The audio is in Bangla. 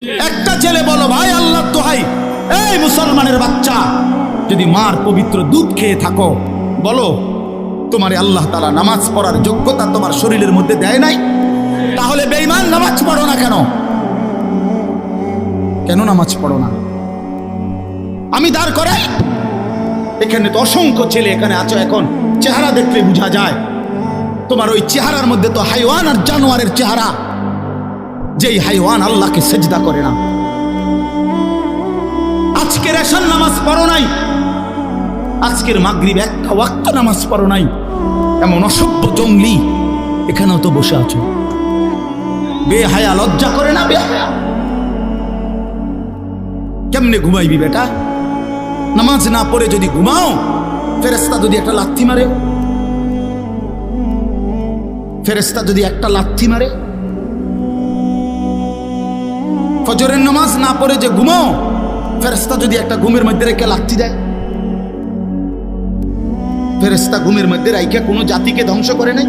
একটা ছেলে বলো ভাই আল্লাহর দোহাই, এই মুসলমানের বাচ্চা, যদি মার পবিত্র দুধ খেয়ে থাকো, বলো তোমারে আল্লাহ তাআলা নামাজ পড়ার যোগ্যতা তোমার শরীরের মধ্যে দেয় নাই? তাহলে বেঈমান নামাজ পড়ো না কেন? কেন নামাজ পড়ো না? আমি দাঁড় করাই, এখানে তো অসংখ্য ছেলে এখানে আছো, এখন চেহারা দেখলে বোঝা যায় তোমার ওই চেহারার মধ্যে তো হাইওয়ান আর জানোয়ারের চেহারা। যেই হাইওয়ান আল্লাহকে সেজদা করে না। আজকের এশার নামাজ পড়ো নাই, আজকের মাগরিব একটা ওয়াক্ত নামাজ পড়ো নাই, এমন অসভ্য জঙ্গলি এখানেও তো বসে আছো। বেহায়া, লজ্জা করে না? বেহায়া কেমনে ঘুমাইবি বেটা? নামাজ না পড়ে যদি ঘুমাও, ফেরেশতা যদি একটা লাথি মারে, ফেরেশতা যদি একটা লাথি মারে, ফজরের নামাজ না পড়ে যে ঘুমাও, ফেরেশতা যদি একটা ঘুমের মধ্যে রেখে লাথি দেয়। ফেরেশতা ঘুমের মধ্যে রাইখা কোনো জাতিকে ধ্বংস করে নাই।